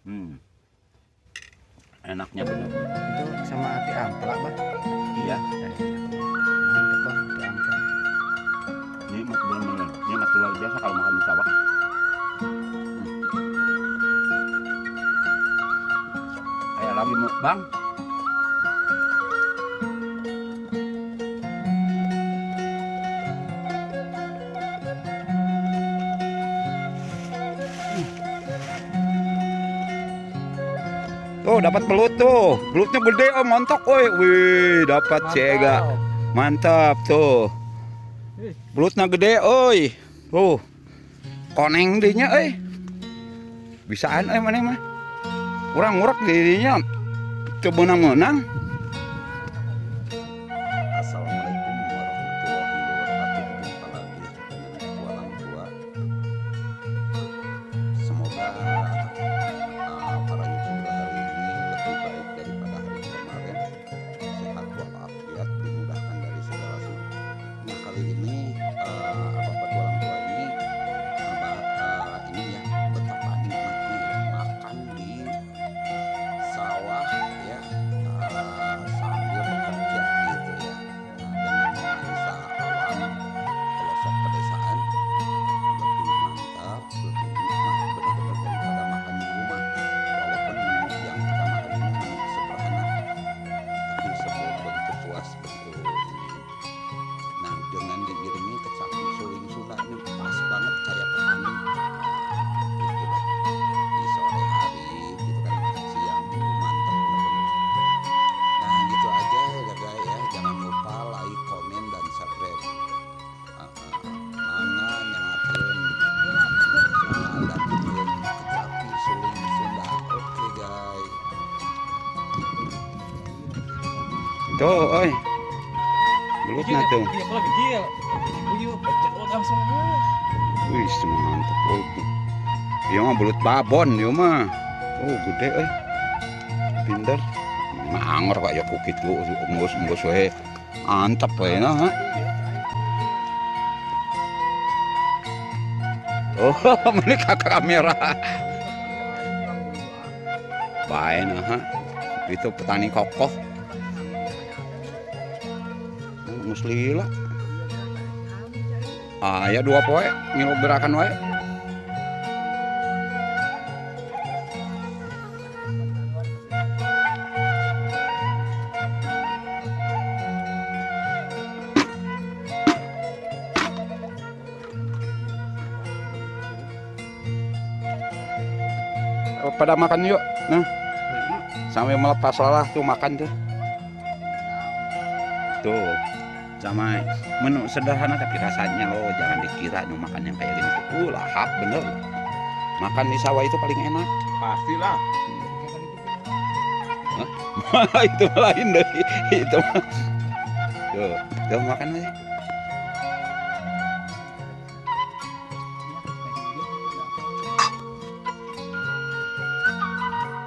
Hmm, enaknya bener. Itu sama ati ampela, Bah. Iya, Mantep, Bang, ati ampela. nikmat bener-bener. Nikmat luar biasa kalau makan di sawah. Kayak lagi mukbang. Tuh dapat belut tuh. Belutnya gede oh, montok oi. Wih, dapat cega. Mantap tuh. Belutnya gede oi. Tuh. Koneng dinya euy. Bisaan euy maneh mah. Urang ngurak dirinya. Teu meunang-meunang. Assalamualaikum warahmatullahi wabarakatuh. Jumpa lagi dengan Petualang Tua. Semoga para youtuber hari ini lebih baik daripada hari kemarin, sehat walafiat, dimudahkan dari segala sesuatu. Nah kali ini Petualang Tua ini ini ya betapa nikmatnya ya makan di sawah ya sambil bekerja gitu ya. Nah, dengan nuansa alam pelosok pedesaan lebih mantap, lebih nikmat benar-benar daripada makan di rumah. Walaupun menu yang kita makan ini menu sederhana, tapi sebentuk puas betul ini. Nah dengan diiringi kecapi suling Sunda ini pas banget kayak petani. Gitu deh di sore hari gitu kan makan siang mantap bener-bener. Nah gitu aja ya guys ya, jangan lupa like, komen, dan subscribe. Mangga nyangakeun ngadapikeun kecapi suling Sunda. Oke guys. Tuh, oi. Belutnya tuh. Wih, mantap. Iya mah belut babon, iya mah. Oh, gede euy. Pinter. Ngangor kayak kukit lu, embus we. Antep we nah. Oh, ini kakak kamera. Bae nah. Itu petani kokoh. Muslila. Ya 2 poe ngilu gerakan wae. Pada makan yuk. Nah. Sampai melepas lelah tuh makan tuh. Tuh. Sama menu sederhana tapi rasanya loh jangan dikira nu makan yang kayak gini tuh lahap bener. Makan di sawah itu paling enak. Pastilah. Itu lain dari itu. Tuh makan aja.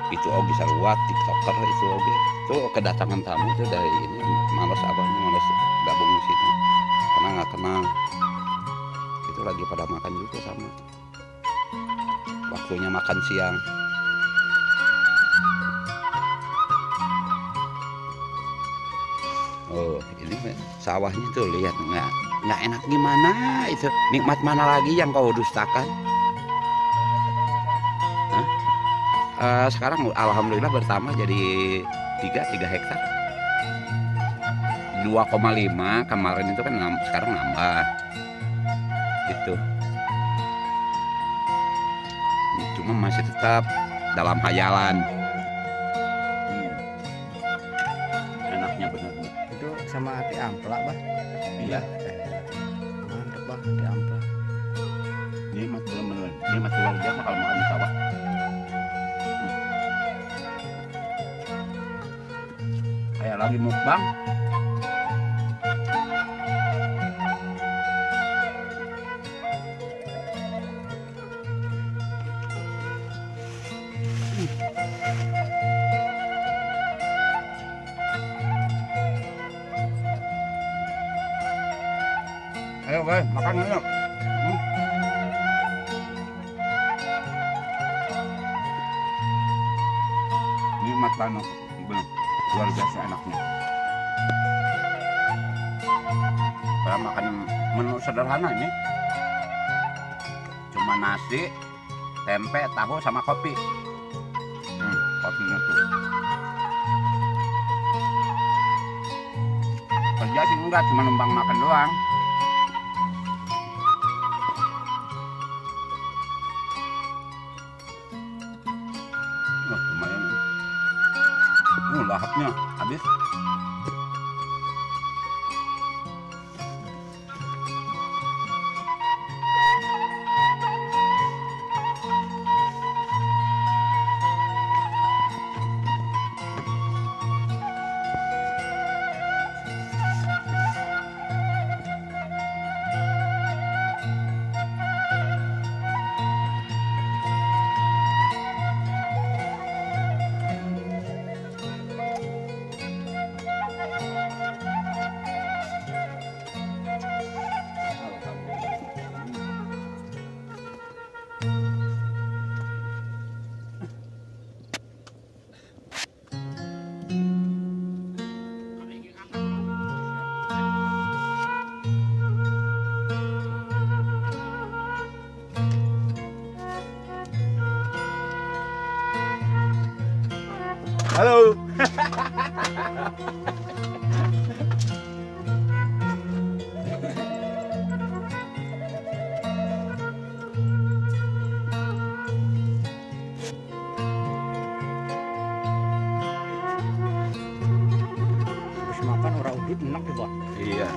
Itu oge sarua tiktoker itu oge. Tuh kedatangan tamu tuh dari ini malas abahnya malas gabung di situ. Karena nggak kenal. Itu lagi pada makan juga sama. Waktunya makan siang. Oh, ini sawahnya tuh lihat nggak enak gimana itu. Nikmat mana lagi yang kau dustakan? Sekarang alhamdulillah bertambah jadi 3 hektar. 2,5 kemarin itu kan sekarang nambah. Itu. Cuma masih tetap dalam hayalan. Enaknya benar-benar. Itu sama ati ampela, Bah. Iya. Mantep, Bang, ati ampela. Nikmat benar-benar. Nikmat luar biasa kalau makan di sawah. Kayak lagi mukbang. Ayo guys, makan yuk. nikmat banget. Bener. Luar biasa enaknya. Saya makan menu sederhana ini. Cuma nasi, tempe, tahu sama kopi. Kopinya tuh. Kerja sih enggak, cuma numpang makan doang. Lumayan. Lahapnya habis. Halo. Habis makan orang udut enak tuh, Pak. Iya.